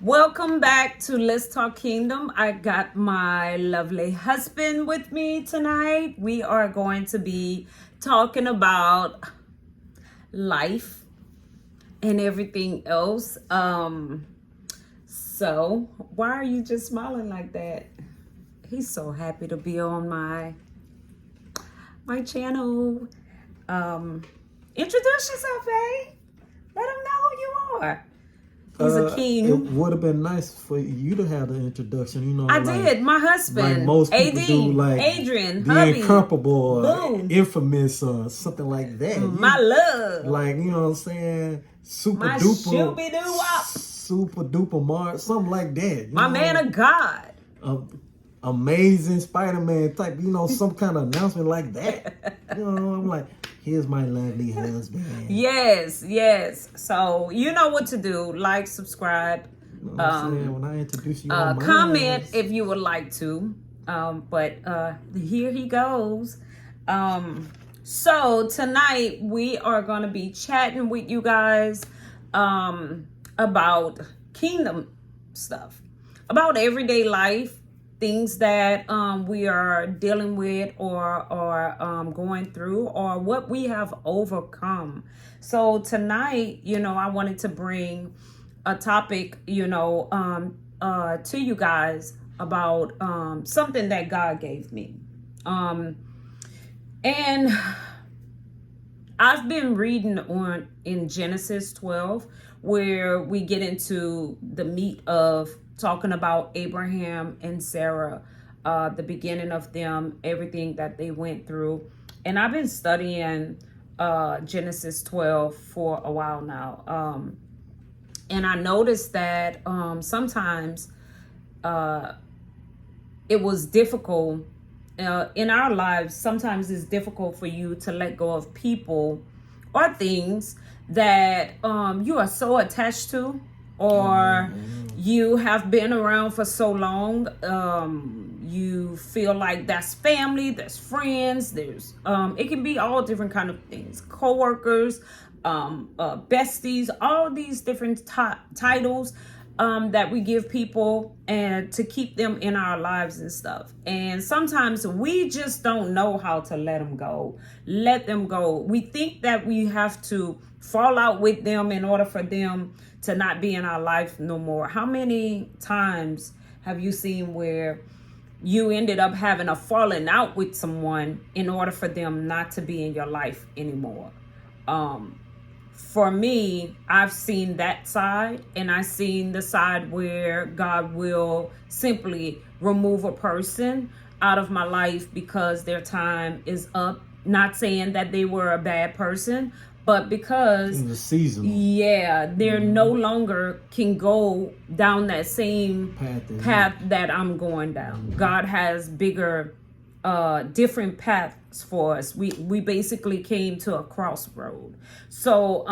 Welcome back to Let's Talk Kingdom. I got my lovely husband with me tonight. We are going to be talking about life and everything else. So why are you just smiling like that? He's so happy to be on my channel. Introduce yourself, eh? Let him know who you are. He's a king. It would have been nice for you to have the introduction. You know, I did. My husband, like most people AD, do, like Adrian, the hubby, incomparable, or boom, infamous, or something like that. my love, like, you know what I'm saying, super my duper, shooby-doo-wop, super duper Mars, something like that. my man of God, amazing Spider-Man type. You know, some kind of announcement like that. You know, I'm like, here's my lovely husband. Yes. So you know what to do. Like, subscribe. You know what I'm saying? When I introduce you, on comment if you would like to. But here he goes. So tonight we are going to be chatting with you guys about kingdom stuff, about everyday life, things that we are dealing with or going through, or what we have overcome. So tonight, I wanted to bring a topic, to you guys about something that God gave me. And I've been reading in Genesis 12, where we get into the meat of talking about Abraham and Sarah, the beginning of them, everything that they went through. And I've been studying Genesis 12 for a while now. And I noticed that sometimes it was difficult in our lives. Sometimes it's difficult for you to let go of people or things that you are so attached to, or you have been around for so long. You feel like that's family, that's friends, there's it can be all different kind of things, co-workers, besties, all these different titles that we give people and to keep them in our lives and stuff. And sometimes we just don't know how to let them go. We think that we have to fall out with them in order for them to not be in our life no more. How many times have you seen where you ended up having a falling out with someone in order for them not to be in your life anymore? For me, I've seen that side, and I've seen the side where God will simply remove a person out of my life because their time is up. Not saying that they were a bad person, but because in the season, they're no longer can go down that same path that I'm going down. God has bigger, different paths for us. We basically came to a crossroad. So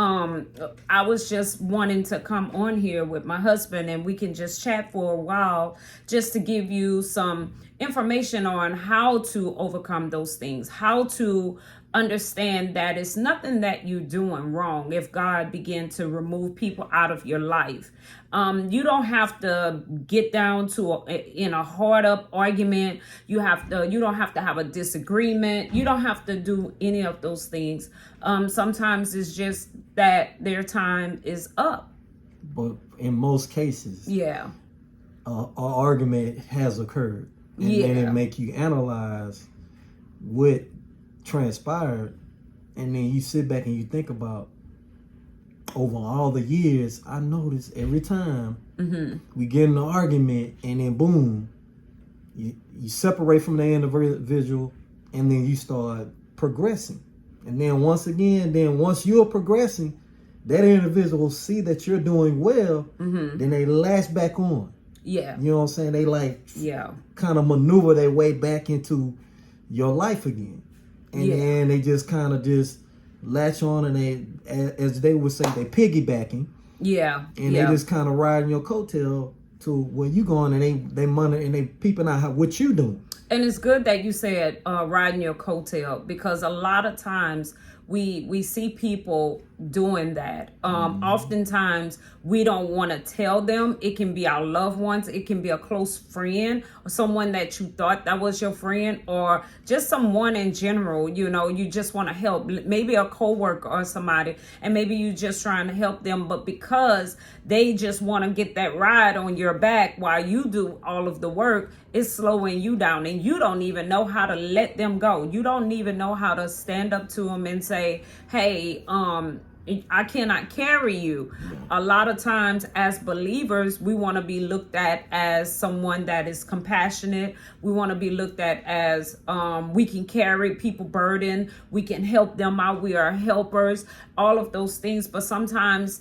I was just wanting to come on here with my husband, and we can just chat for a while, just to give you some information on how to overcome those things, how to understand that it's nothing that you're doing wrong if God began to remove people out of your life. You don't have to get down to in a hard up argument. You don't have to have a disagreement. You don't have to do any of those things. Sometimes it's just that their time is up. But in most cases, an argument has occurred, and then it make you analyze what transpired, and then you sit back and you think about, over all the years, I noticed every time we get in an argument, and then boom, you separate from the individual, and then you start progressing. And then once you're progressing, that individual see that you're doing well, then they latch back on. Yeah. You know what I'm saying? They kind of maneuver their way back into your life again. And then they just kind of just latch on, and they, as they would say, they piggybacking. Yeah. And they just kind of riding your coattail to where you going, and they money, and they peeping out what you doing. And it's good that you said riding your coattail, because a lot of times we see people doing that. Oftentimes we don't want to tell them. It can be our loved ones, it can be a close friend, or someone that you thought that was your friend, or just someone in general. You just want to help, maybe a coworker or somebody, and maybe you just trying to help them, but because they just want to get that ride on your back while you do all of the work, it's slowing you down, and you don't even know how to let them go. You don't even know how to stand up to them and say, hey, I cannot carry you. A lot of times as believers, we want to be looked at as someone that is compassionate. We want to be looked at as we can carry people burden. We can help them out. We are helpers, all of those things. But sometimes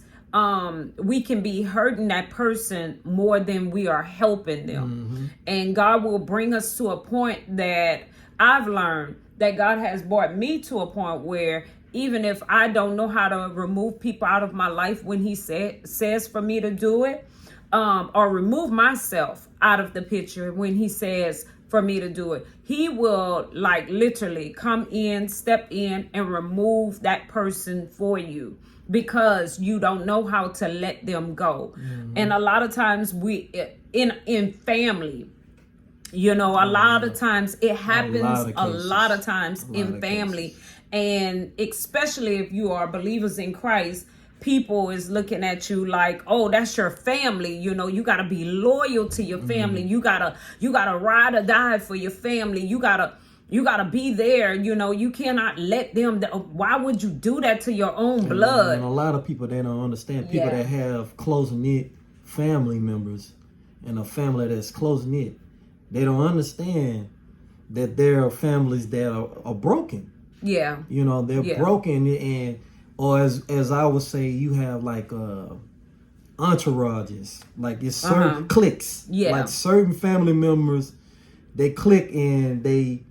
we can be hurting that person more than we are helping them. And God will bring us to a point that I've learned that God has brought me to a point where even if I don't know how to remove people out of my life when he says for me to do it, or remove myself out of the picture when he says for me to do it, he will like literally come in, step in and remove that person for you, because you don't know how to let them go. And a lot of times we in family, a lot of times it happens a lot of times in family. And especially if you are believers in Christ, people is looking at you like, oh, that's your family. You got to be loyal to your family. You got to ride or die for your family. You got to be there. You cannot let them. Why would you do that to your own blood? And a lot of people, they don't understand. People that have close-knit family members and a family that's close-knit, they don't understand that there are families that are broken. Yeah. They're broken, or as I would say, you have like entourages, like it's certain cliques. Like certain family members, they click and they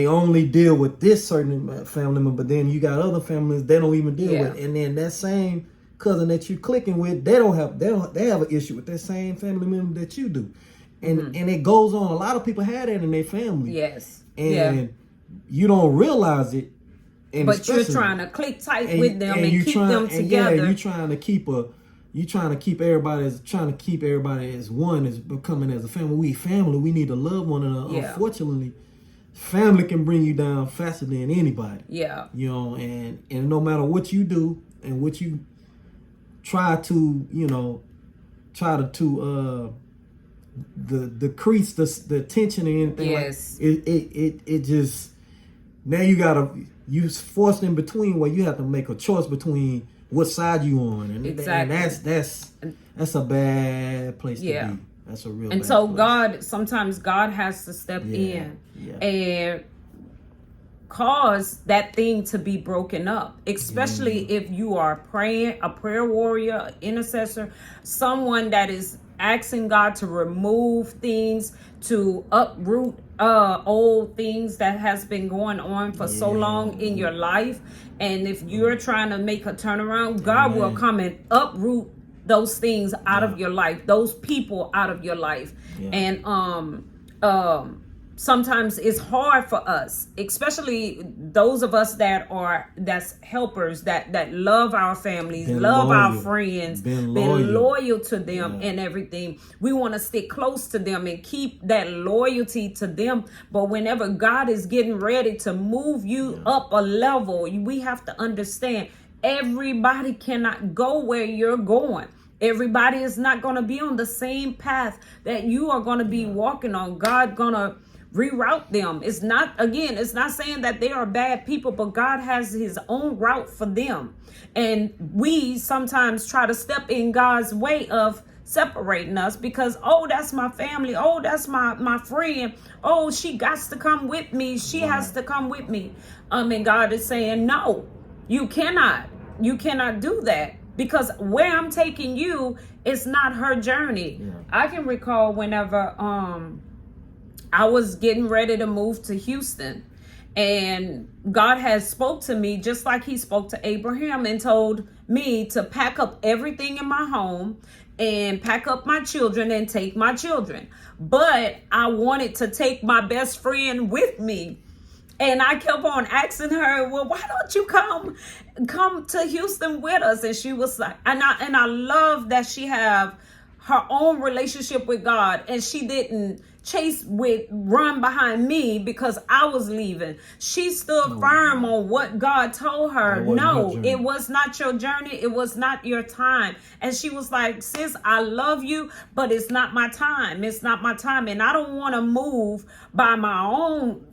only deal with this certain family member, but then you got other families they don't even deal with, and then that same cousin that you clicking with, they have an issue with that same family member that you do. And it goes on. A lot of people have that in their family. Yes. And you don't realize it, but you're trying to click tight with them and keep them together. You're trying to keep everybody as one, as becoming as a family. We need to love one another. Unfortunately, family can bring you down faster than anybody. And no matter what you do and what you try to decrease the tension and anything, it just, now you forced in between where you have to make a choice between what side you on, and that's a bad place to be. That's a real. And so place. Sometimes God has to step in and cause that thing to be broken up, especially if you are praying, a prayer warrior, intercessor, someone that is asking God to remove things, to uproot old things that has been going on for so long in your life. And if you're trying to make a turnaround, God will come and uproot those things out of your life, those people out of your life. And sometimes it's hard for us, especially those of us that's helpers, that love our families, love our friends, been loyal to them and everything. We want to stick close to them and keep that loyalty to them. But whenever God is getting ready to move you up a level, we have to understand everybody cannot go where you're going. Everybody is not going to be on the same path that you are going to be walking on. God going to reroute them. It's not saying that they are bad people, but God has his own route for them. And we sometimes try to step in God's way of separating us because, oh, that's my family. Oh, that's my friend. Oh, she got to come with me. She has to come with me. And God is saying, no, you cannot do that, because where I'm taking you is not her journey. I can recall whenever, I was getting ready to move to Houston, and God has spoke to me just like he spoke to Abraham and told me to pack up everything in my home and pack up my children and take my children. But I wanted to take my best friend with me. And I kept on asking her, well, why don't you come to Houston with us? And she was like, and I love that she have her own relationship with God, and she didn't run behind me because I was leaving. She stood firm on what God told her. No, it was not your journey. It was not your time. And she was like, sis, I love you, but it's not my time. It's not my time. And I don't want to move by my own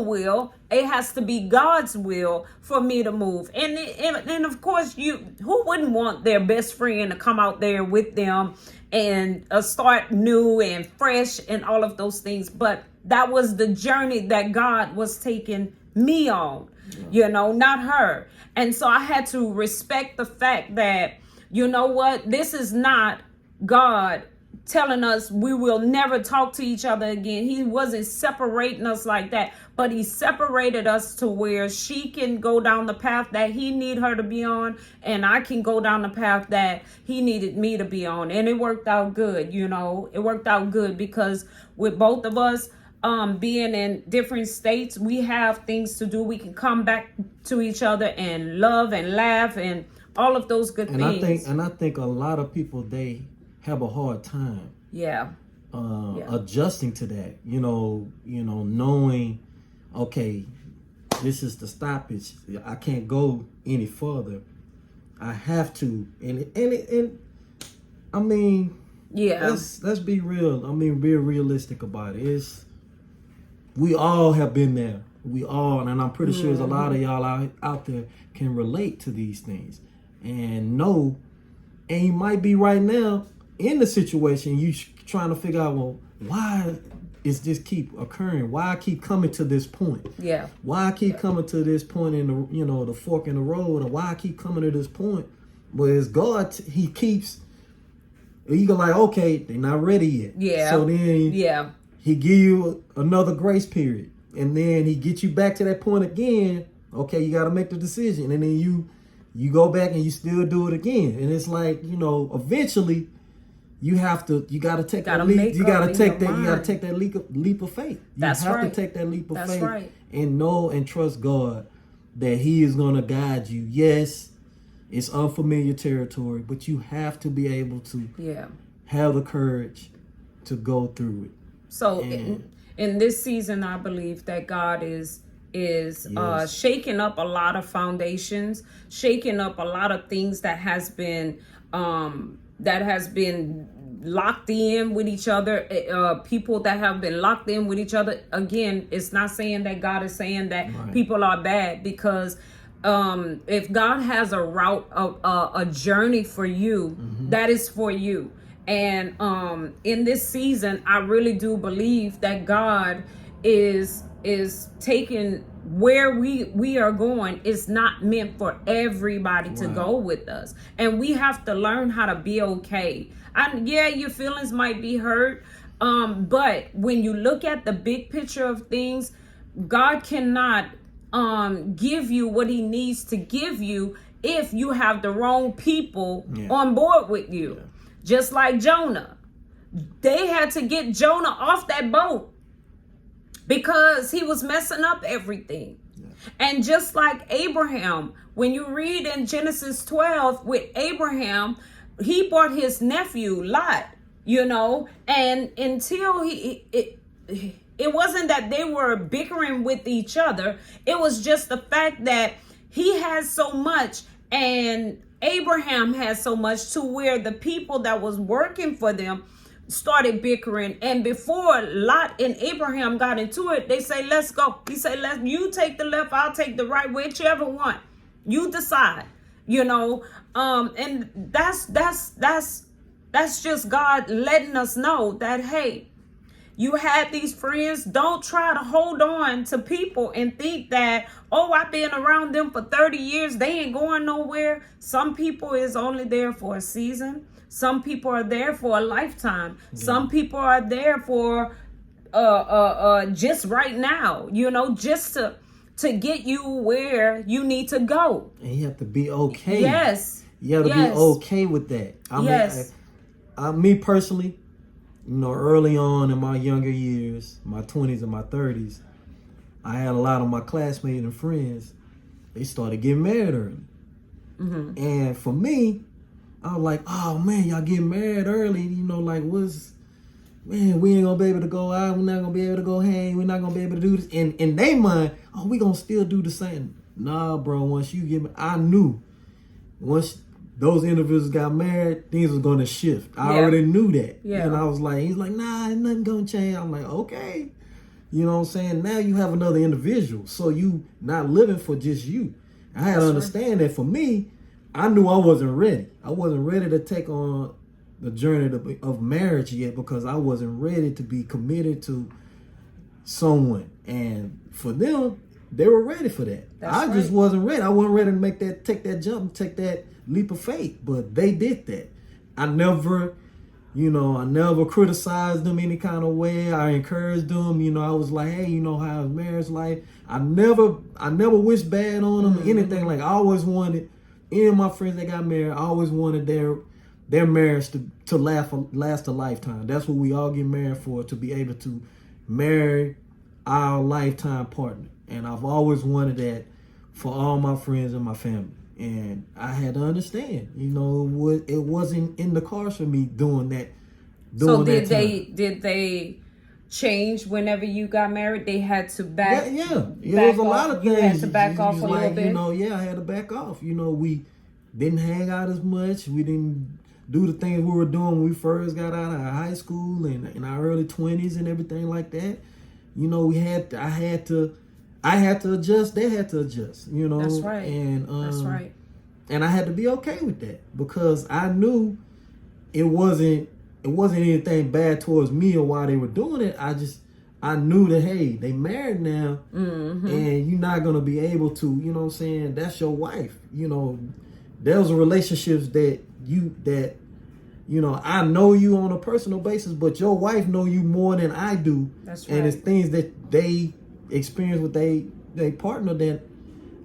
will. It has to be God's will for me to move. And of course, who wouldn't want their best friend to come out there with them and start new and fresh and all of those things? But that was the journey that God was taking me on, not her. And so I had to respect the fact that, you know what, this is not God telling us we will never talk to each other again. He wasn't separating us like that, but he separated us to where she can go down the path that he need her to be on, and I can go down the path that he needed me to be on. And it worked out good. It worked out good because with both of us being in different states, we have things to do. We can come back to each other and love and laugh and all of those good things. I think a lot of people, they have a hard time adjusting to that, knowing, okay, this is the stoppage. I can't go any further. I have to. And I mean, let's be real. I mean, be realistic about it. We all have been there. We all, and I'm pretty sure there's a lot of y'all out there can relate to these things and know, and you might be right now in the situation, you trying to figure out, well, why is this keep occurring? Why I keep coming to this point? Yeah. Why I keep coming to this point in the, the fork in the road, or why I keep coming to this point? But it's God, he keeps, you go like, okay, they're not ready yet. Yeah. So then he give you another grace period. And then he gets you back to that point again. Okay, you got to make the decision. And then you go back and you still do it again. And it's like, eventually, you got to take that leap. You got to take that leap of faith. You have to take that leap of faith and know and trust God that he is going to guide you. Yes, it's unfamiliar territory, but you have to be able to have the courage to go through it. So in this season, I believe that God is shaking up a lot of foundations, shaking up a lot of things that has been locked in with each other, people that have been locked in with each other. Again, it's not saying that God is saying that people are bad, because if God has a route, a journey for you, that is for you. And in this season, I really do believe that God is taking where we are going. Is not meant for everybody to go with us, and we have to learn how to be okay. Your feelings might be hurt, but when you look at the big picture of things, God cannot give you what he needs to give you if you have the wrong people on board with you. Just like Jonah, they had to get Jonah off that boat because he was messing up everything. And just like Abraham, when you read in Genesis 12 with Abraham, he brought his nephew Lot, and until it wasn't that they were bickering with each other. It was just the fact that he had so much and Abraham had so much, to where the people that was working for them started bickering. And before Lot and Abraham got into it, they say, let's go. He said, you take the left, I'll take the right, whichever one. You decide, and that's just God letting us know that, hey, you had these friends. Don't try to hold on to people and think that, oh, I've been around them for 30 years. They ain't going nowhere. Some people is only there for a season. Some people are there for a lifetime. Some people are there for just right now, just to get you where you need to go. And you have to be okay. Yes. You have to be okay with that. Me personally, early on in my younger years, my 20s and my 30s, I had a lot of my classmates and friends, they started getting married early. Mm-hmm. And for me, I was like, oh man, y'all getting married early. You know, like man, we ain't gonna be able to go out. We're not gonna be able to go hang. We're not gonna be able to do this. And in their mind, oh, we gonna still do the same. Nah, bro, once you get married, I knew once those individuals got married, things was gonna shift. I already knew that. Yeah. And I was like, he's like, nah, ain't nothing gonna change. I'm like, okay. You know what I'm saying? Now you have another individual. So you not living for just you. I had to understand that for me, I knew I wasn't ready. I wasn't ready to take on the journey of marriage yet because I wasn't ready to be committed to someone. And for them, they were ready for that. I just wasn't ready. I wasn't ready to take that jump, take that leap of faith. But they did that. I never criticized them any kind of way. I encouraged them. You know, I was like, hey, you know, how's marriage life? I never wished bad on them or anything. Like, I always wanted, any of my friends that got married, I always wanted their marriage to last a lifetime. That's what we all get married for, to be able to marry our lifetime partner. And I've always wanted that for all my friends and my family. And I had to understand, you know, it wasn't in the cards for me doing that. So did they change whenever you got married? They had to back. Yeah. It was a lot of things. You had to back off a little bit. You know, I had to back off. You know, we didn't hang out as much. We didn't do the things we were doing when we first got out of high school and in our early 20s and everything like that. You know, I had to adjust. They had to adjust. You know, that's right. And that's right. And I had to be okay with that because I knew it wasn't anything bad towards me or why they were doing it. I knew that, hey, they married now, and you're not gonna be able to. You know what I'm saying? That's your wife. You know, there's relationships that you know, I know you on a personal basis, but your wife know you more than I do. That's right. And it's things that they experience with their partner that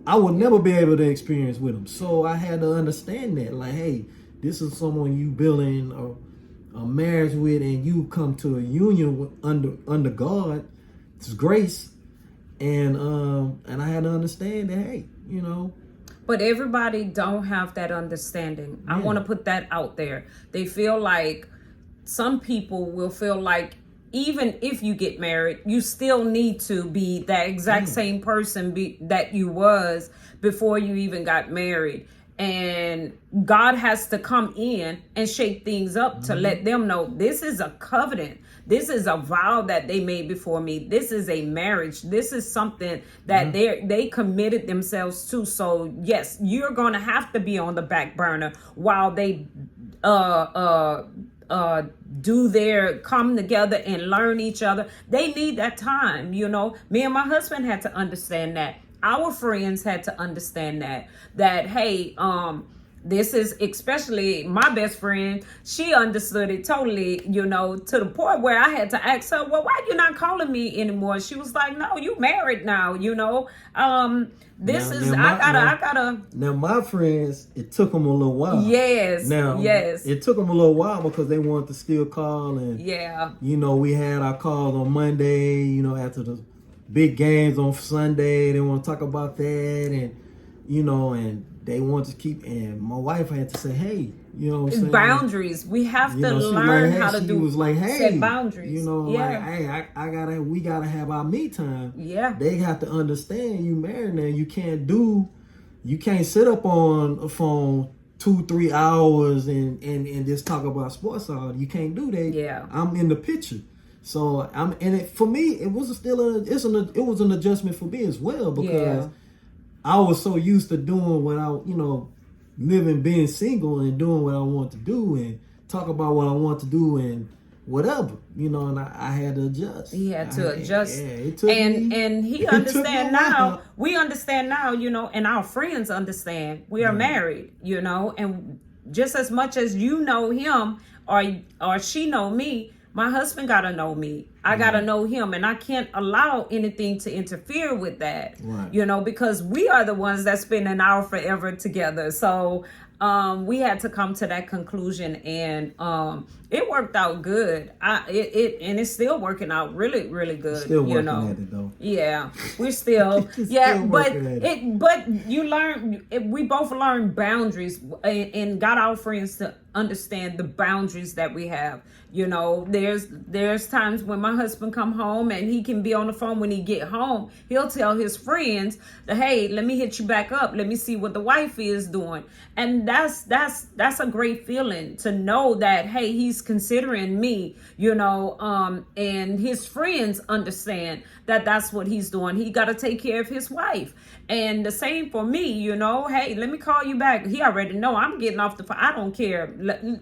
I would never be able to experience with them. So I had to understand that, like, hey, this is someone you building a marriage with, and you come to a union with, under God's grace, and I had to understand that, hey, you know. But everybody don't have that understanding. Yeah. I want to put that out there. They feel like, some people will feel like even if you get married, you still need to be that exact same person that you was before you even got married. And God has to come in and shake things up to let them know this is a covenant. This is a vow that they made before me. This is a marriage. This is something that they committed themselves to. So yes, you're going to have to be on the back burner while they do their come together and learn each other. They need that time. You know, me and my husband had to understand that. Our friends had to understand that hey, this is, especially my best friend, she understood it totally, you know, to the point where I had to ask her, well, why you not calling me anymore? She was like, no, you married now, you know. I gotta. Now my friends, it took them a little while. Yes. It took them a little while because they wanted to still call, and you know, we had our calls on Monday, you know, after the big games on Sunday. They want to talk about that, and you know, and they want to keep. And my wife had to say, "Hey, you know, what I'm saying? Boundaries. We have to learn how to do. Was like, hey, set boundaries. You know, like, hey, we gotta have our me time. Yeah, they have to understand you married now. You can't sit up on a phone 2-3 hours and just talk about sports all. You can't do that. Yeah, I'm in the picture. So for me, it was an adjustment for me as well, because I was so used to doing what being single and doing what I want to do and talk about what I want to do and whatever, you know, and I had to adjust. He had to adjust. Yeah, it took and he understand now. We understand now, you know, and our friends understand. We are married, you know, and just as much as you know him or she know me, my husband gotta know me. I gotta know him, and I can't allow anything to interfere with that. Right. You know, because we are the ones that spend an hour forever together. So we had to come to that conclusion, and it worked out good. And it's still working out really, really good. Still working at it though. Yeah, we're still but you learn. We both learned boundaries and got our friends to understand the boundaries that we have. There's times when my husband come home and he can be on the phone. When he get home, he'll tell his friends that, hey, let me hit you back up. Let me see what the wife is doing. And that's a great feeling to know that, hey, he's considering me, and his friends understand that that's what he's doing. He got to take care of his wife. And the same for me, hey, let me call you back. He already know I'm getting off the phone. I don't care.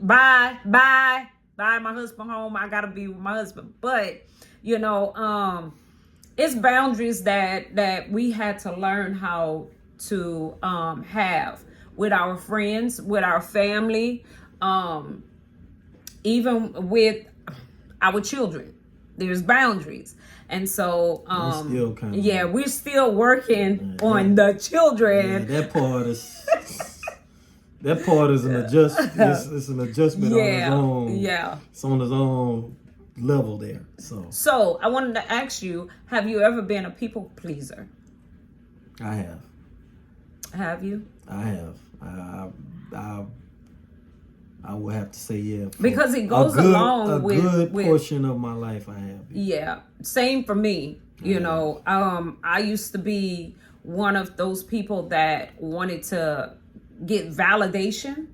Bye, my husband home. I got to be with my husband. But, it's boundaries that we had to learn how to have with our friends, with our family, even with our children. There's boundaries. And so, we're still working on the children. Yeah, that part is an adjustment. It's an adjustment on its own. Yeah, it's on its own level there. So I wanted to ask you: have you ever been a people pleaser? I have. Have you? I have. I would have to say yeah. Because it goes along with a good portion of my life. I have. Yeah, same for me. I used to be one of those people that wanted to get validation.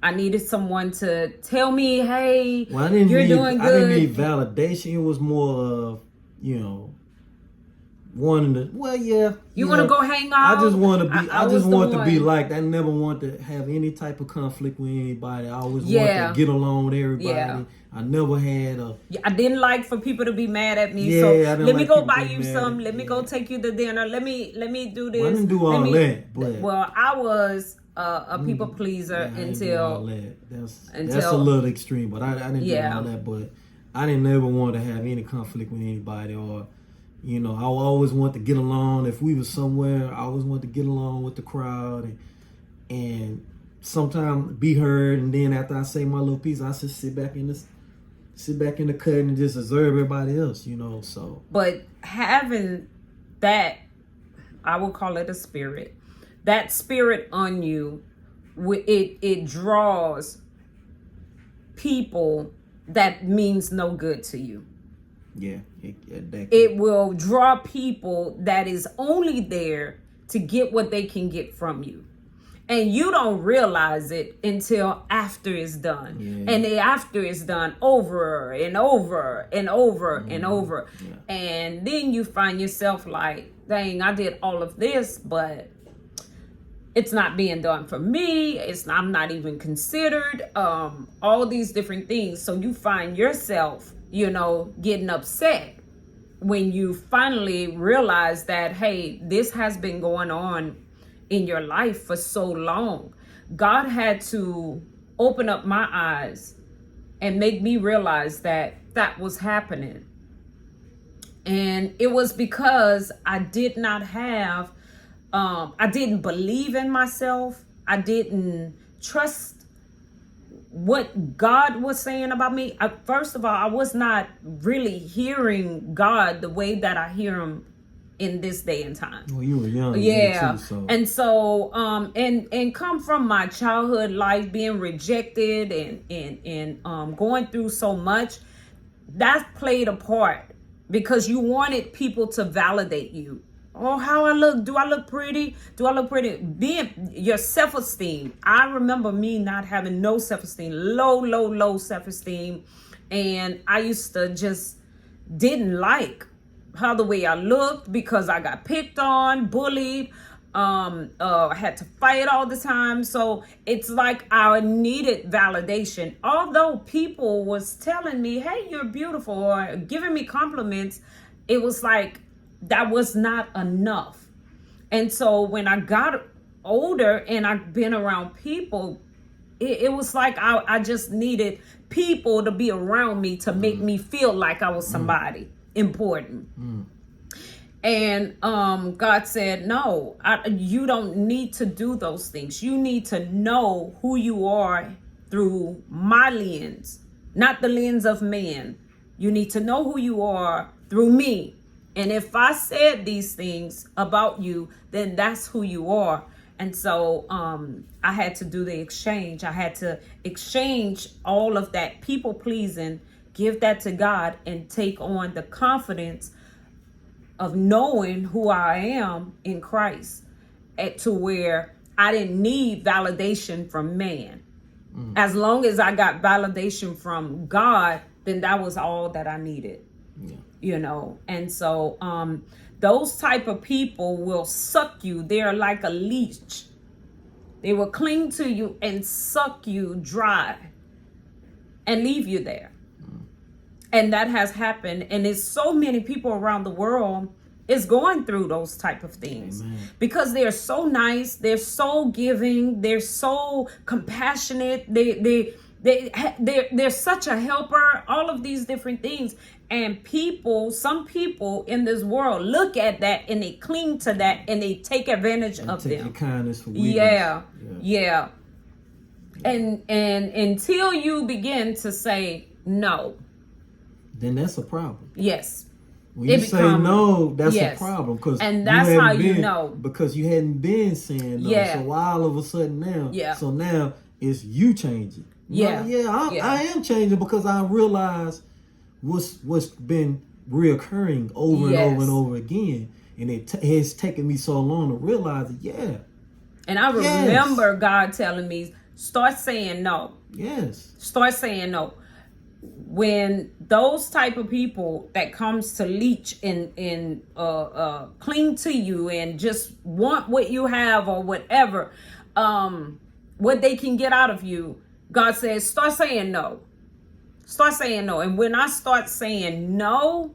I needed someone to tell me, hey, you're doing good. I didn't need validation. It was more of, wanting to, You want to go hang out? I just want to be, I just want to be liked. I never want to have any type of conflict with anybody. I always want to get along with everybody. Yeah. I never had I didn't like for people to be mad at me. So let me go buy you some. Let me go take you to dinner. Let me do this. Well, I didn't do all that. But well, I was a people pleaser until that's a little extreme. But I didn't do all that. But I didn't ever want to have any conflict with anybody, or I always want to get along. If we were somewhere, I always want to get along with the crowd and sometimes be heard. And then after I say my little piece, I just sit back in the cut and just observe everybody else, So, but having that, I would call it a spirit. That spirit on you, it draws people that means no good to you. Yeah, it will draw people that is only there to get what they can get from you. And you don't realize it until after it's done. Yeah. And after it's done over and over and over and over. Yeah. And then you find yourself like, dang, I did all of this, but it's not being done for me. I'm not even considered. All these different things. So you find yourself, getting upset when you finally realize that, hey, this has been going on in your life for so long. God had to open up my eyes and make me realize that was happening. And it was because I did not have, I didn't believe in myself. I didn't trust what God was saying about me. First of all, I was not really hearing God the way that I hear him in this day and time. Well, you were young. Yeah. Too, so. And so, and come from my childhood life being rejected and going through so much, that played a part because you wanted people to validate you. Oh, how I look. Do I look pretty? Being your self-esteem. I remember me not having no self-esteem, low self-esteem. And I used to just didn't like how the way I looked because I got picked on, bullied, I had to fight all the time. So it's like I needed validation. Although people was telling me, hey, you're beautiful, or giving me compliments, it was like, that was not enough. And so when I got older and I've been around people, it was like I just needed people to be around me to make me feel like I was somebody important. And God said, no, you don't need to do those things. You need to know who you are through my lens, not the lens of man. You need to know who you are through me. And if I said these things about you, then that's who you are. And so I had to do the exchange. I had to exchange all of that people pleasing, give that to God, and take on the confidence of knowing who I am in Christ, to where I didn't need validation from man. As long as I got validation from God, then that was all that I needed. You know, and so those type of people will suck you. They're like a leech. They will cling to you and suck you dry and leave you there. And that has happened. And there's so many people around the world is going through those type of things. Amen. Because they're so nice. They're so giving. They're so compassionate. They're such a helper. All of these different things. And some people in this world look at that and they cling to that and they take advantage of them. Your kindness for weakness. Yeah. And until you begin to say no, then that's a problem. Yes. When you say no, that's a problem. And that's how you know. Because you hadn't been saying no. Yeah. So why all of a sudden now? Yeah. So now it's you changing. Yeah. I am changing because I realize what's been reoccurring over and over and over again. And it's taken me so long to realize it. Yeah. And I remember God telling me, start saying no. Yes. Start saying no. When those type of people that comes to leech and cling to you and just want what you have or whatever, what they can get out of you, God says, start saying no. Start saying no. And when I start saying no,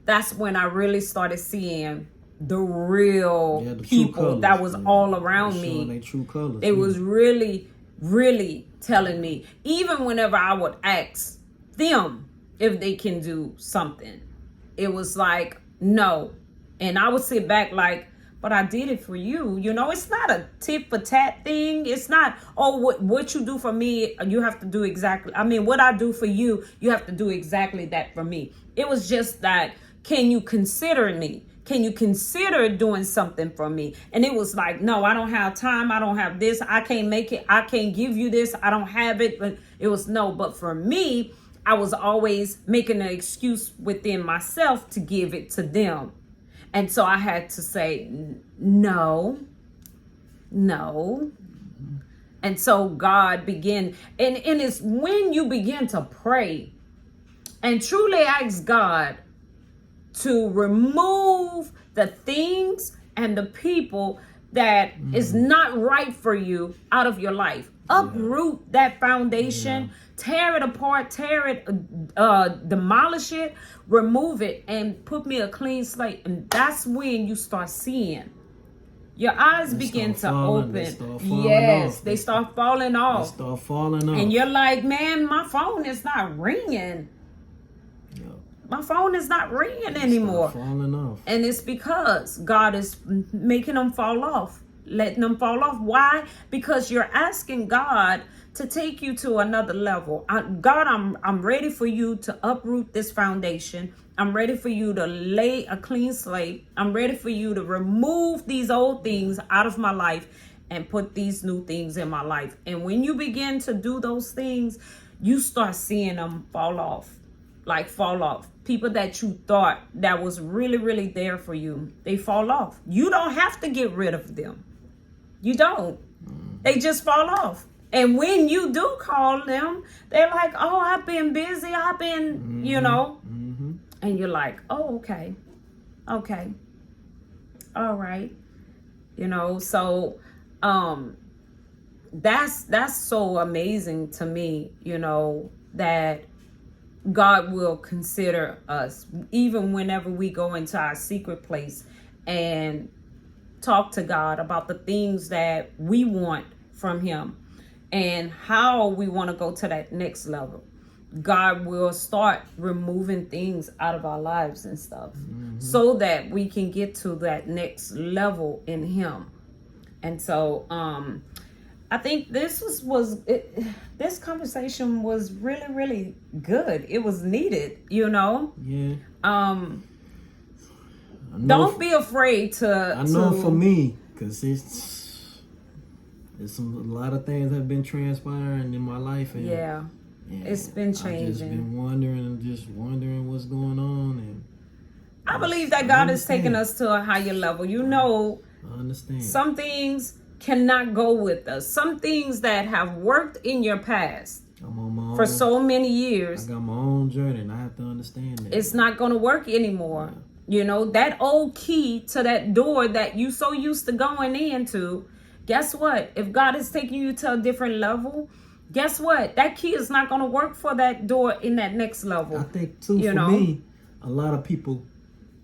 that's when I really started seeing the real people colors, that was all around me. Their true colors. They was really, really telling me, even whenever I would ask them if they can do something, it was like no. And I would sit back like, but I did it for you. You know, it's not a tit for tat thing. It's not, what you do for me, you have to do exactly. I mean, what I do for you, you have to do exactly that for me. It was just that, can you consider me? Can you consider doing something for me? And it was like, no, I don't have time. I don't have this. I can't make it. I can't give you this. I don't have it. But it was no. But for me, I was always making an excuse within myself to give it to them. And so I had to say, no. And so God began, and it's when you begin to pray and truly ask God to remove the things and the people that is not right for you out of your life. Uproot that foundation, tear it apart, demolish it, remove it, and put me a clean slate. And that's when you start seeing. Your eyes begin to open. They start falling off. And you're like, man, my phone is not ringing. My phone is not ringing anymore. Falling off. And it's because God is making them fall off, letting them fall off. Why? Because you're asking God to take you to another level. God, I'm ready for you to uproot this foundation. I'm ready for you to lay a clean slate. I'm ready for you to remove these old things out of my life and put these new things in my life. And when you begin to do those things, you start seeing them fall off. People that you thought that was really, really there for you, they fall off. You don't have to get rid of them. You don't. They just fall off. And when you do call them, they're like, oh, I've been busy. I've been, you know. And you're like, oh, okay. All right. You know, so that's so amazing to me, you know, that God will consider us even whenever we go into our secret place and talk to God about the things that we want from him and how we want to go to that next level. God will start removing things out of our lives and stuff, so that we can get to that next level in Him. And so I think this this conversation was really, really good. It was needed, you know. Yeah. Don't be afraid to. I know for me, because a lot of things have been transpiring in my life, and it's been changing. I've just been wondering what's going on, and I believe that God is taking us to a higher level. You know, I understand. Some things cannot go with us. Some things that have worked in your past for so many years. I got my own journey, and I have to understand that it's not going to work anymore. Yeah. You know, that old key to that door that you so used to going into, guess what? If God is taking you to a different level, guess what? That key is not going to work for that door in that next level. I think, too, me, a lot of people,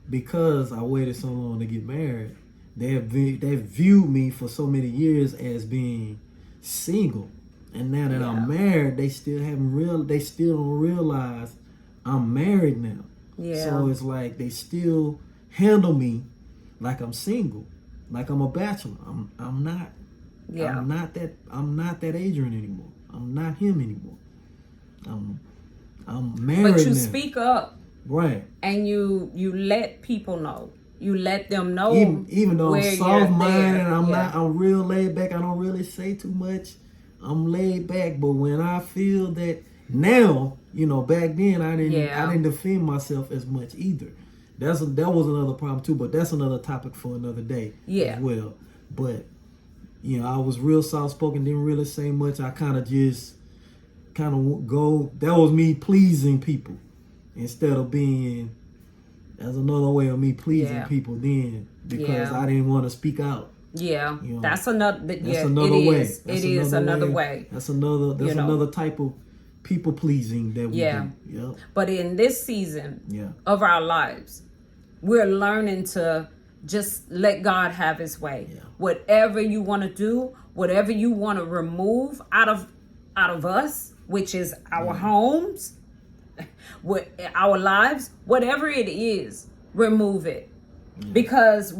because I waited so long to get married, they've viewed me for so many years as being single. And now that I'm married, they still don't realize I'm married now. Yeah. So it's like they still handle me like I'm single, like I'm a bachelor. I'm not. Yeah. I'm not that Adrian anymore. I'm not him anymore. I'm married. But you now. Speak up, right? And you let people know. You let them know. Even though I'm soft-minded, I'm real laid back. I don't really say too much. I'm laid back. But when I feel that now, you know, back then I didn't defend myself as much either. That was another problem too. But that's another topic for another day as well. But you know, I was real soft-spoken, didn't really say much. I kind of go. That was me pleasing people instead of being. That's another way of me pleasing people then, because I didn't want to speak out. Yeah, you know, that's another way. It is another way. That's another type of people pleasing that we do. Yep. But in this season of our lives, we're learning to just let God have His way. Yeah. Whatever you want to do, whatever you want to remove out of us, which is our homes, with our lives, whatever it is, remove it. Because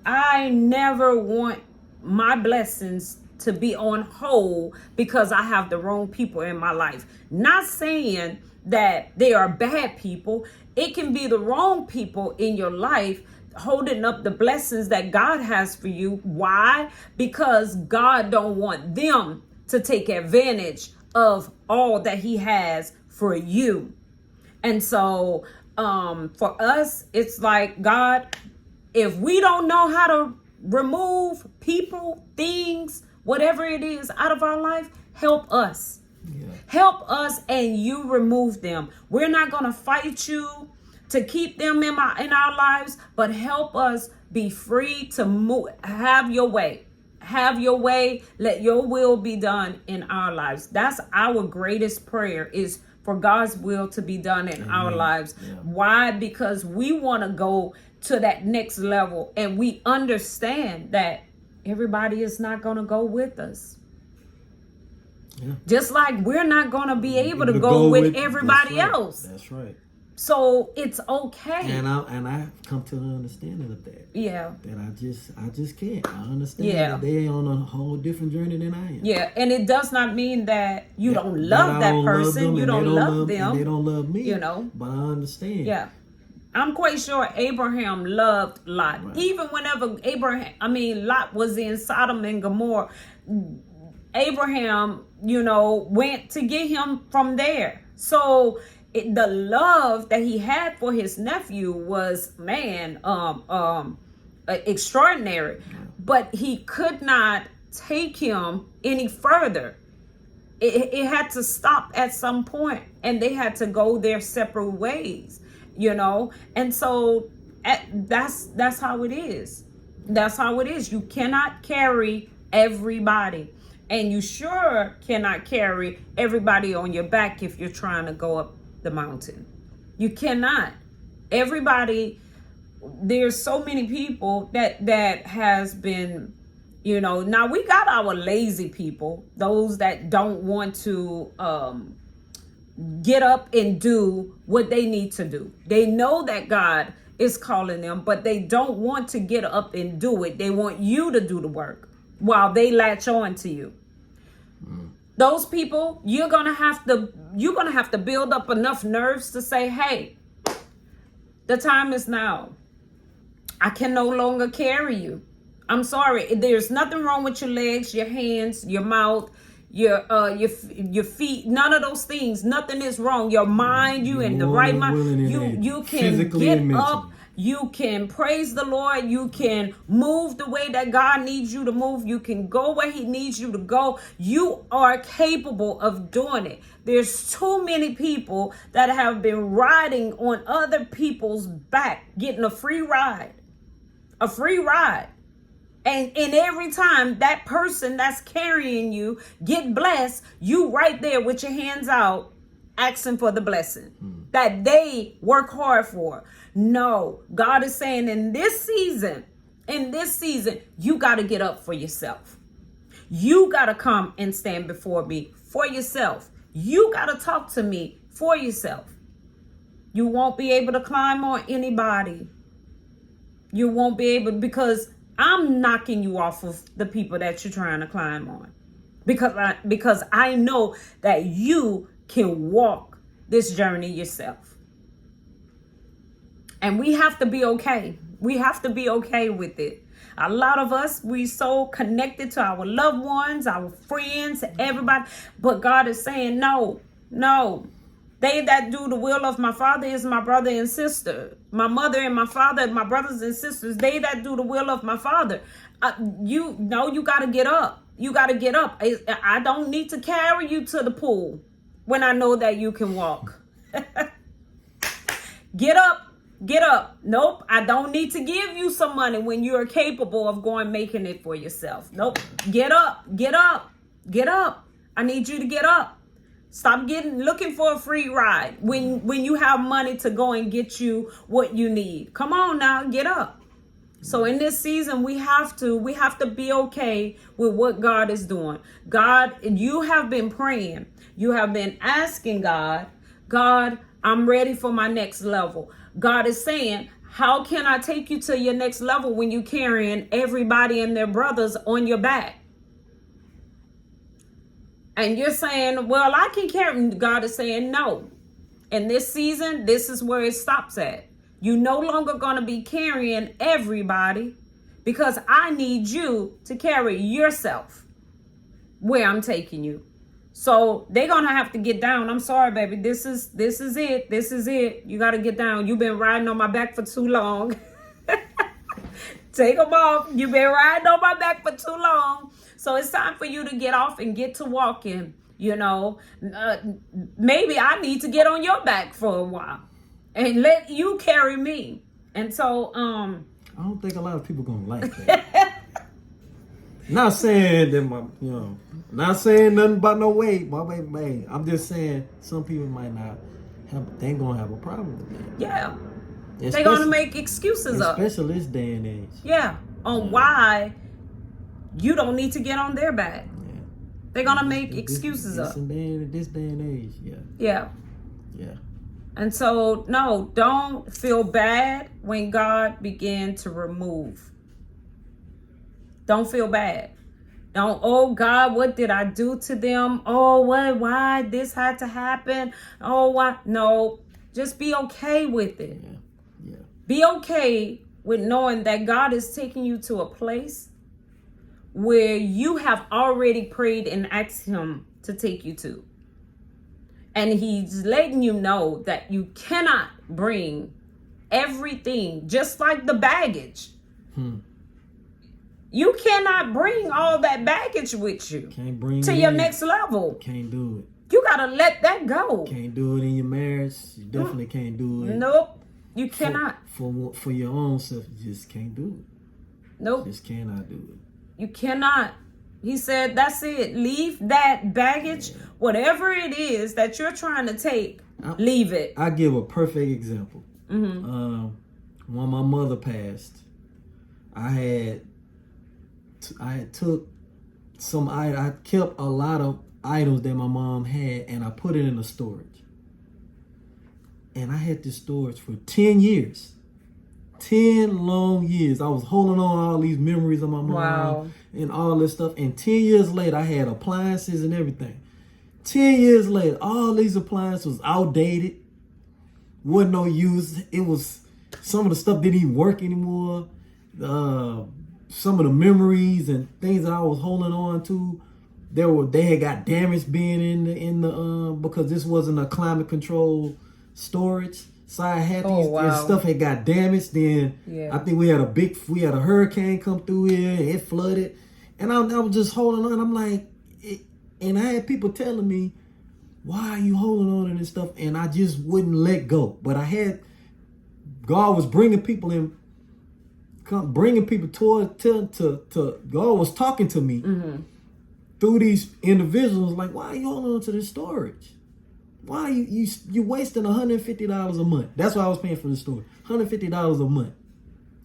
I never want my blessings to be on hold because I have the wrong people in my life. Not saying that they are bad people. It can be the wrong people in your life holding up the blessings that God has for you. Why? Because God don't want them to take advantage of all that He has for you. And so for us, it's like, God, if we don't know how to remove people, things, whatever it is out of our life, help us. Yeah. Help us, and you remove them. We're not going to fight you to keep them in our lives, but help us be free to move. Have your way. Have your way. Let your will be done in our lives. That's our greatest prayer, is for God's will to be done in our lives. Yeah. Why? Because we want to go to that next level, and we understand that everybody is not going to go with us. Yeah. Just like we're not going to be able to go with everybody else. That's right. So it's okay. And I come to the understanding of that. Yeah. That I just can't. I understand that they're on a whole different journey than I am. Yeah. And it does not mean that you don't love that person. You don't love them. And they don't love me. You know. But I understand. Yeah. I'm quite sure Abraham loved Lot. Right. Even whenever Lot was in Sodom and Gomorrah, Abraham, went to get him from there. So the love that he had for his nephew was, extraordinary. But he could not take him any further. It had to stop at some point, and they had to go their separate ways. And so that's how it is. That's how it is. You cannot carry everybody, and you sure cannot carry everybody on your back if you're trying to go up the mountain. You cannot. Everybody, there's so many people that has been, now we got our lazy people, those that don't want to get up and do what they need to do. They know that God is calling them, but they don't want to get up and do it. They want you to do the work while they latch on to you. Those people, you're gonna have to build up enough nerves to say, hey, the time is now. I can no longer carry you. I'm sorry. There's nothing wrong with your legs, your hands, your mouth, your feet. None of those things. Nothing is wrong. Your mind, you in the right mind. You can get up. You can praise the Lord. You can move the way that God needs you to move. You can go where he needs you to go. You are capable of doing it. There's too many people that have been riding on other people's back, getting a free ride. A free ride. And every time that person that's carrying you get blessed, you right there with your hands out asking for the blessing that they work hard for. No, God is saying in this season, you got to get up for yourself. You got to come and stand before me for yourself. You got to talk to me for yourself. You won't be able to climb on anybody. You won't be able, because I'm knocking you off of the people that you're trying to climb on. Because I know that you can walk this journey yourself. And we have to be okay. We have to be okay with it. A lot of us, we so connected to our loved ones, our friends, everybody. But God is saying, no. They that do the will of my Father is my brother and sister. My mother and my father, my brothers and sisters, they that do the will of my Father. You got to get up. You got to get up. I don't need to carry you to the pool when I know that you can walk. Get up. Get up. Nope. I don't need to give you some money when you're capable of making it for yourself. Nope. Get up. Get up. Get up. I need you to get up. Stop looking for a free ride when you have money to go and get you what you need. Come on now, get up. So in this season, we have to be okay with what God is doing. God, you have been praying. You have been asking God, I'm ready for my next level. God is saying, how can I take you to your next level when you're carrying everybody and their brothers on your back? And you're saying, well, I can carry. God is saying, no. In this season, this is where it stops at. You're no longer going to be carrying everybody, because I need you to carry yourself where I'm taking you. So they're going to have to get down. I'm sorry, baby. This is it. This is it. You got to get down. You've been riding on my back for too long. Take them off. You've been riding on my back for too long. So it's time for you to get off and get to walking. Maybe I need to get on your back for a while and let you carry me. And so, I don't think a lot of people gonna like that. Not saying that not saying nothing about no weight, my baby. I'm just saying some people might not they ain't gonna have a problem with that. Yeah. They're gonna make excuses up. Especially this day and age. Yeah. On why you don't need to get on their back. Yeah. They're gonna make excuses up. This day and age, yeah. Yeah. Yeah. And so, no, don't feel bad when God began to remove. Don't feel bad. Don't, oh God, what did I do to them? Oh, why this had to happen? Oh, why? No, just be okay with it. Yeah. Be okay with knowing that God is taking you to a place where you have already prayed and asked him to take you to. And he's letting you know that you cannot bring everything, just like the baggage. You cannot bring all that baggage with you to your next level. Can't do it. You got to let that go. Can't do it in your marriage. You definitely can't do it. Nope. You cannot. For your own self, you just can't do it. Nope. Just cannot do it. You cannot. He said, that's it. Leave that baggage, whatever it is that you're trying to take, leave it. I give a perfect example. When my mother passed, I took I kept a lot of items that my mom had, and I put it in the storage. And I had this storage for 10 years. 10 long years. I was holding on all these memories of my mom and all this stuff. And 10 years later, I had appliances and everything. 10 years later, all these appliances was outdated. Wasn't no use. It was, some of the stuff didn't even work anymore. Some of the memories and things that I was holding on to, they had got damaged being in the because this wasn't a climate control storage. So I had these stuff had got damaged. Then I think we had a hurricane come through here and it flooded. And I was just holding on. I'm like, and I had people telling me, why are you holding on to this stuff? And I just wouldn't let go. But God was bringing people in, bringing people to God was talking to me through these individuals. Like, why are you holding on to this storage? Why are you wasting $150 a month? That's what I was paying for the storage. $150 a month.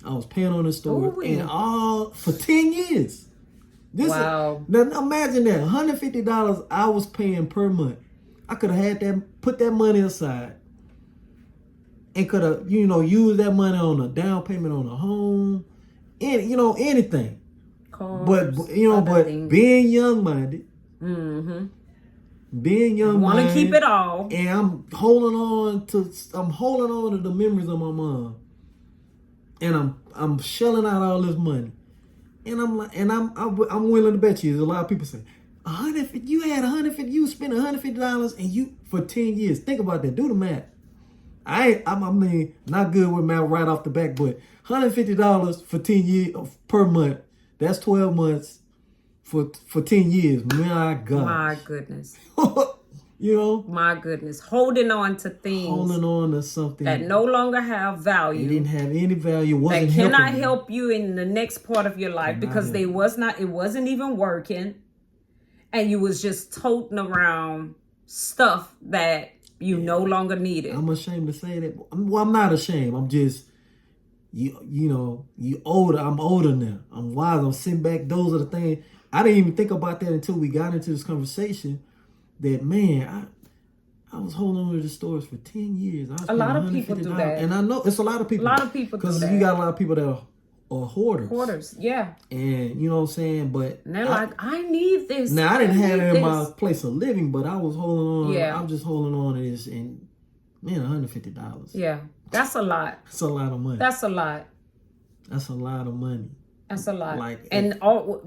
I was paying on the storage and all for 10 years. Now imagine that $150 I was paying per month. I could have had that, put that money aside, and could have used that money on a down payment on a home, and anything. Cars, but being young minded, being young minded, want to keep it all, and I'm holding on to the memories of my mom, and I'm shelling out all this money. And I'm willing to bet you, there's a lot of people say, you spent $150 and you for 10 years. Think about that. Do the math. I mean, not good with math right off the back, but $150 for 10 years per month. That's 12 months for 10 years. My God. My goodness. My goodness. Holding on to things. Holding on to something that no longer have value. It didn't have any value. That cannot help you in the next part of your life because it wasn't even working. And you was just toting around stuff that you no longer needed. I'm ashamed to say that. Well, I'm not ashamed. I'm just, you older. I'm older now. I'm wise. I'm sitting back. Those are the things. I didn't even think about that until we got into this conversation. That, man, I was holding on to the stores for 10 years. A lot of people do that. And I know it's a lot of people. A lot of people do that. Because you got a lot of people that are hoarders. Hoarders, yeah. And you know what I'm saying? But and they're like, I need this. Now, I didn't have it in my place of living, but I was holding on. Yeah. I'm just holding on to this. And, man, $150. Yeah. That's a lot. That's a lot of money. That's a lot. That's a lot of money. That's a lot.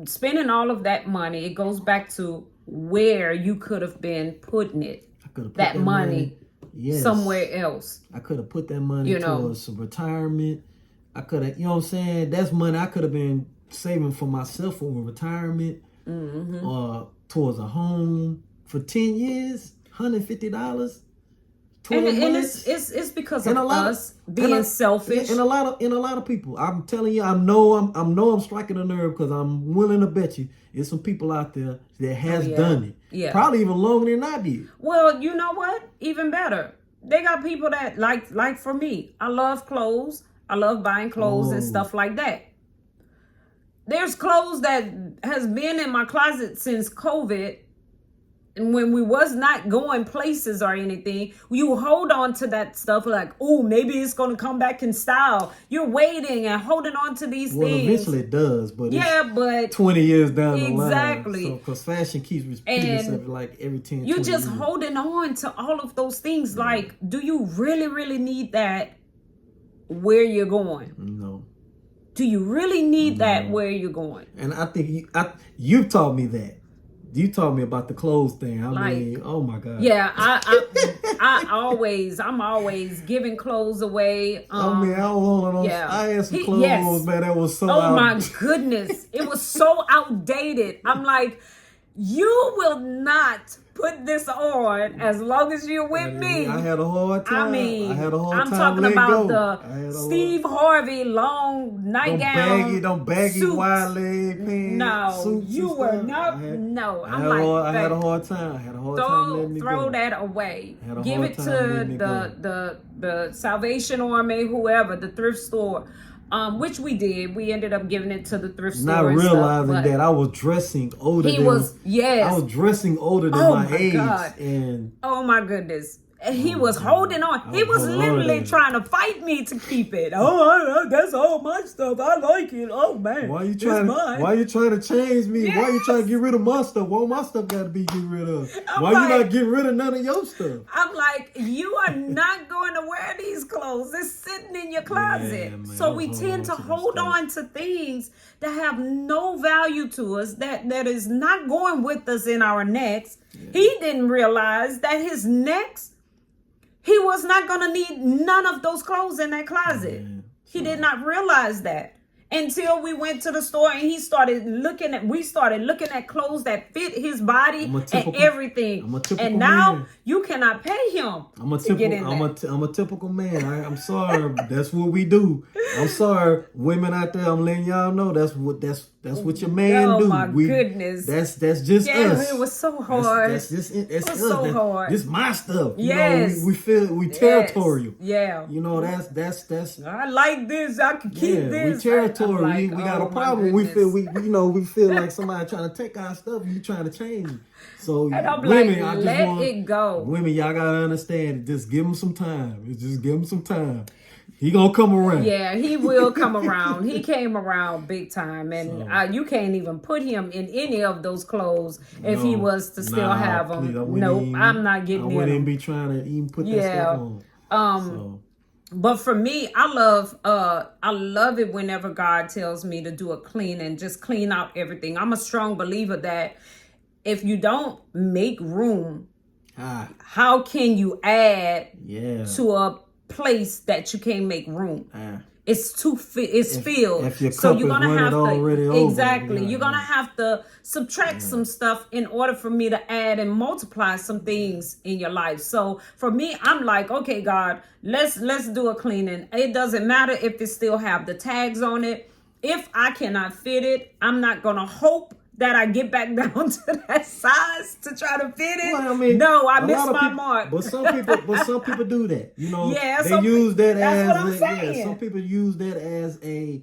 Spending all of that money, it goes back to where you could have been putting it. I could have put that money somewhere else. I could have put that money towards some retirement. I could have, what I'm saying? That's money I could have been saving for myself for retirement or towards a home. For 10 years, $150. And it's because of us being selfish. And a lot of people. I'm telling you, I know I'm striking a nerve because I'm willing to bet you there's some people out there that has done it. Yeah. Probably even longer than I did. Well, you know what? Even better. They got people that like for me. I love clothes. I love buying clothes and stuff like that. There's clothes that has been in my closet since COVID. And when we was not going places or anything, you hold on to that stuff like, oh, maybe it's going to come back in style. You're waiting and holding on to these things. Well, eventually it does, but but 20 years down the line. Exactly. Because fashion keeps repeating itself like every 10 You're just years. holding on to all of those things. Yeah. Like, do you really, really need that where you're going? No. Do you really need that where you're going? And I think you taught me that. You taught me about the clothes thing. I mean, oh my God. Yeah, I'm always giving clothes away. I was holding on. Yeah. I had some clothes, man, that was so my goodness. It was so outdated. I'm like, you will not put this on as long as you're with me. I had a hard time. I'm talking about the Steve Harvey long nightgown. Don't baggy wide leg pants. No, you were not. I had a hard time. Throw that away. Give it to the Salvation Army, whoever, the thrift store. Which we did. We ended up giving it to the thrift store. Not realizing that I was dressing older. I was dressing older than my age. God. And oh my goodness. he was holding on. He was literally trying to fight me to keep it. Oh, that's all my stuff. I like it. Oh man, why you trying to change me? Yes. Why you trying to get rid of my stuff? Well, my stuff got to be get rid of. Why you not getting rid of none of your stuff? I'm like, you are not going to wear these clothes. It's sitting in your closet. Man, so we tend to hold on to things that have no value to us, that is not going with us in our next. Yeah. He didn't realize that his next, he was not going to need none of those clothes in that closet. He did not realize that until we went to the store and we started looking at clothes that fit his body and everything. And now man. You cannot pay him to get in there. I'm a typical man. I'm sorry. That's what we do. I'm sorry. Women out there, I'm letting y'all know that's what your man do. Oh my goodness. That's just us. It was so hard. That's us. So hard. This my stuff. Yes. You know, we territorial. Yeah. You know, that's I like this. I can keep this. We territorial. Like, we got a problem. We feel like somebody trying to take our stuff and you trying to change it. So and I'm women, like, let it go. Women, y'all gotta understand. Just give him some time. Just give him some time. He gonna come around. Yeah, he will come around. He came around big time, and you can't even put him in any of those clothes if he was to still have them. I'm not getting in. I wouldn't be trying to even put that stuff on. But for me, I love it whenever God tells me to do a clean and just clean out everything. I'm a strong believer that if you don't make room, how can you add to a place that you can't make room? It's filled. If your cup so you're gonna is have to over, exactly. You're gonna have to subtract some stuff in order for me to add and multiply some things in your life. So for me, I'm like, okay, God, let's do a cleaning. It doesn't matter if it still have the tags on it. If I cannot fit it, I'm not gonna hope that I get back down to that size to try to fit it. Well, I mean, no, I missed my mark. But some people do that. You know, they use that as what I'm saying. Some people use that as a,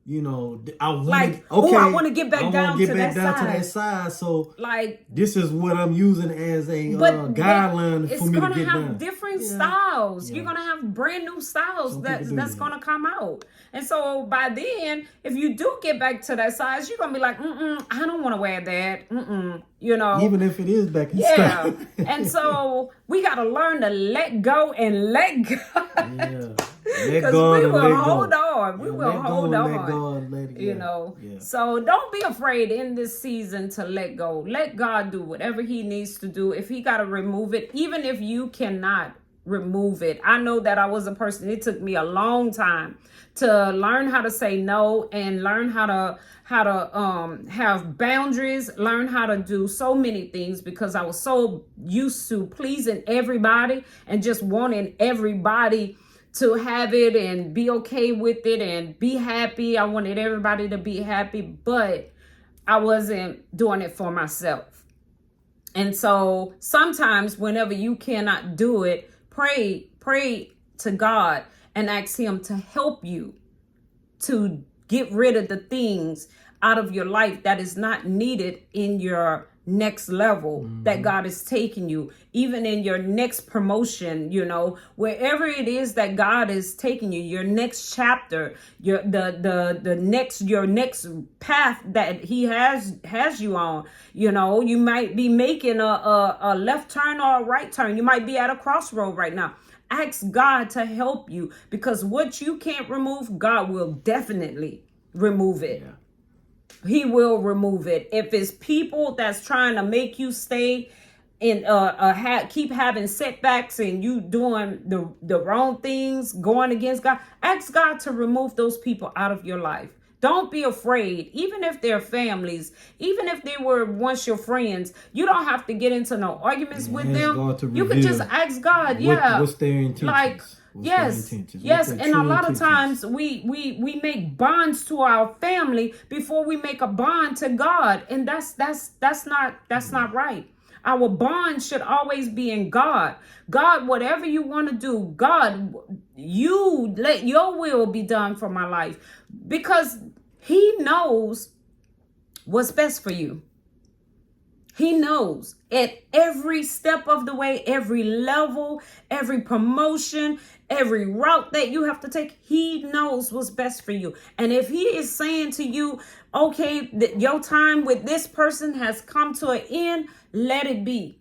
you know, I want to get back down to that size. So like this is what I'm using as a guideline for me to get down. It's gonna have different styles. Yeah. You're gonna have brand new styles that's gonna come out. And so by then, if you do get back to that size, you're gonna be like, I don't want to wear that. You know, even if it is back in style. And so we gotta learn to let go and let God. Because we will hold on. We will hold on. Let go and let it go. You know. Yeah. So don't be afraid in this season to let go. Let God do whatever he needs to do. If he gotta remove it, even if you cannot remove it. I know that I was a person, it took me a long time to learn how to say no and learn how to have boundaries, learn how to do so many things because I was so used to pleasing everybody and just wanting everybody to have it and be okay with it and be happy. I wanted everybody to be happy, but I wasn't doing it for myself. And so sometimes whenever you cannot do it, pray to God and ask him to help you to get rid of the things out of your life that is not needed in your next level that God is taking you, even in your next promotion, you know, wherever it is that God is taking you, your next chapter, your next path that he has you on. You know, you might be making a left turn or a right turn. You might be at a crossroad right now. Ask God to help you, because what you can't remove, God will definitely remove it. Yeah. He will remove it. If it's people that's trying to make you stay in keep having setbacks and you doing the wrong things, going against God, ask God to remove those people out of your life. Don't be afraid, even if they're families, even if they were once your friends. You don't have to get into no arguments with them. You can just ask God, what's their intentions? Like, yes. And a lot of times we make bonds to our family before we make a bond to God, and that's not right. Our bond should always be in God. God, whatever you want to do, God, you let your will be done for my life, because he knows what's best for you. He knows at every step of the way, every level, every promotion, every route that you have to take. He knows what's best for you. And if he is saying to you, okay, your time with this person has come to an end, let it be.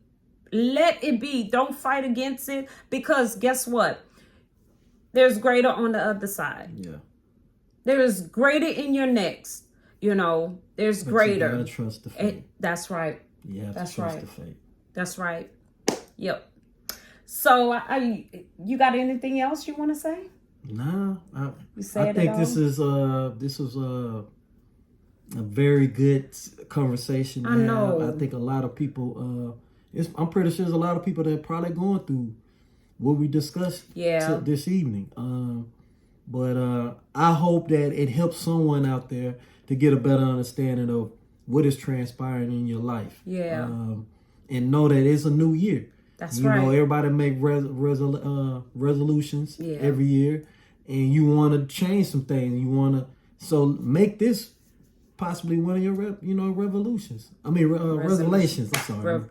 Let it be. Don't fight against it, because guess what? There's greater on the other side. Yeah. There is greater in your next. There's greater. You gotta trust the fate. That's right. You have to trust the fate. That's right. Yep. So, you got anything else you want to say? No, I think this was a very good conversation. I know. I think a lot of people. I'm pretty sure there's a lot of people that are probably going through what we discussed this evening. But I hope that it helps someone out there to get a better understanding of what is transpiring in your life. Yeah. And know that it's a new year. That's right. Everybody make resolutions every year, and you want to change some things. So make this possibly one of your revolutions. Revelations. I'm sorry.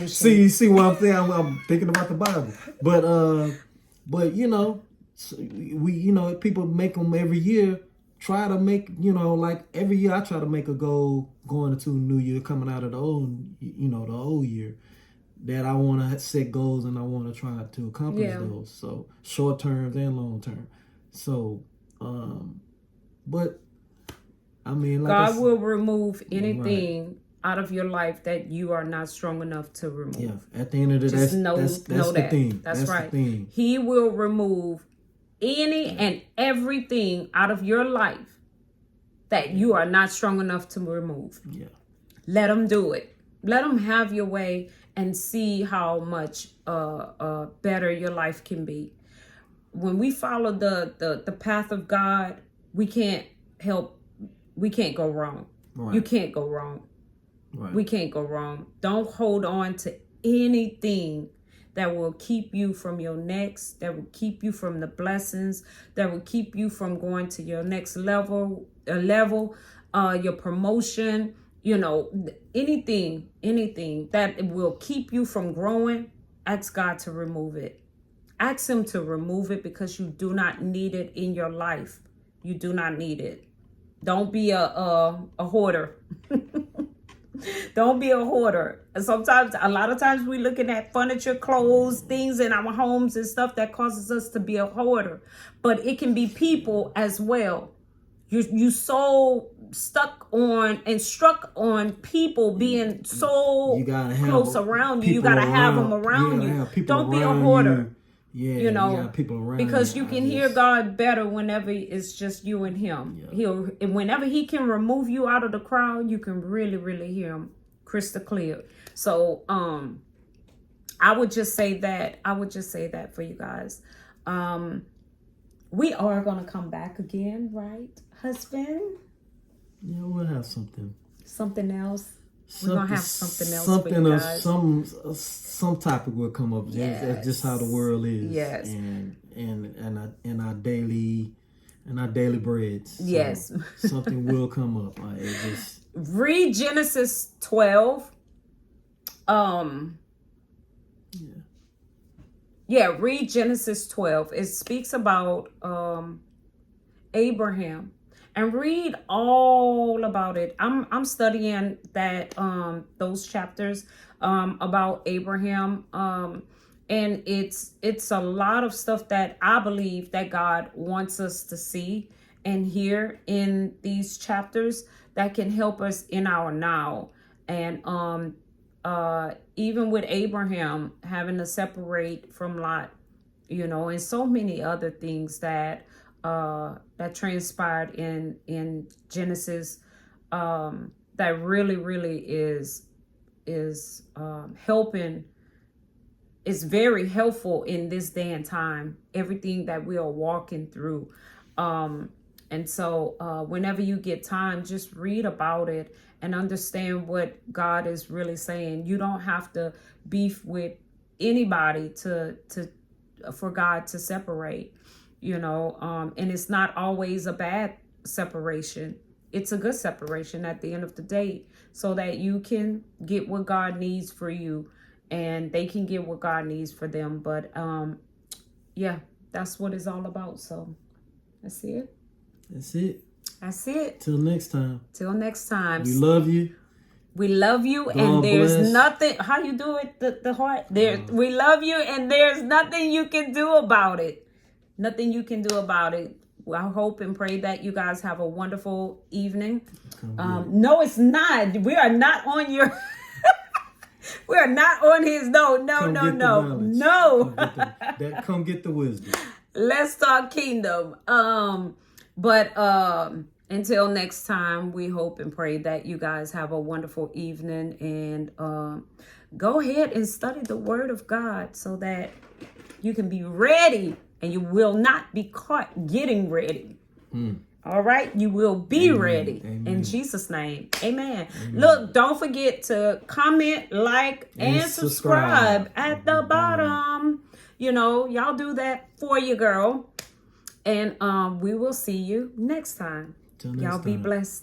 see what I'm saying? I'm thinking about the Bible, but we people make them every year. Try to make like every year I try to make a goal going into a new year, coming out of the old year, that I want to set goals and I want to try to accomplish those. So short term and long term. So, but I mean, like God will remove anything out of your life that you are not strong enough to remove. Yeah. At the end of the day, that's the thing. That's right. The thing. He will remove any and everything out of your life that you are not strong enough to remove. Yeah. Let him do it. Let him have your way and see how much better your life can be. When we follow the path of God, we can't go wrong. Right. You can't go wrong. Right. We can't go wrong. Don't hold on to anything that will keep you from your next, that will keep you from the blessings, that will keep you from going to your next level, your promotion, anything that will keep you from growing. Ask God to remove it. Ask him to remove it, because you do not need it in your life. You do not need it. Don't be a hoarder. Don't be a hoarder. A lot of times we're looking at furniture, clothes, things in our homes and stuff that causes us to be a hoarder. But it can be people as well. You so struck on people being so close around you. You gotta have them around you. Don't be a hoarder. You got people around because you can hear God better whenever it's just you and him. Yeah. Whenever he can remove you out of the crowd, you can really, really hear him crystal clear. So I would just say that for you guys. We are gonna come back again, right, husband? Yeah, we'll have something else. We're gonna have something else for you guys. Some topic will come up. Yes. That's just how the world is. Yes. And our daily bread. So yes. Something will come up. Read Genesis 12. Read Genesis 12. It speaks about Abraham. And read all about it. I'm studying that those chapters about Abraham. And it's a lot of stuff that I believe that God wants us to see and hear in these chapters that can help us in our now. And even with Abraham having to separate from Lot, and so many other things that transpired in Genesis that really, really is helping. It's very helpful in this day and time, everything that we are walking through. And so whenever you get time, just read about it and understand what God is really saying. You don't have to beef with anybody for God to separate. And it's not always a bad separation. it's a good separation at the end of the day, so that you can get what God needs for you and they can get what God needs for them. But yeah, that's what it's all about. So that's it. That's it. That's it. Till next time. Till next time. We love you. We love you, God and there's bless. nothing. How you do it? The heart. There. We love you, and there's nothing you can do about it. Nothing you can do about it. Well, I hope and pray that you guys have a wonderful evening. No, it's not. We are not on your. We are not on his. No. Come get the wisdom. Let's talk kingdom. But until next time, we hope and pray that you guys have a wonderful evening, and go ahead and study the Word of God so that you can be ready and you will not be caught getting ready. All right, you will be ready. Amen. In Jesus' name. Amen. Look, don't forget to comment, like, and subscribe at the bottom. You know, y'all do that for you, girl. And we will see you next time. Y'all be blessed.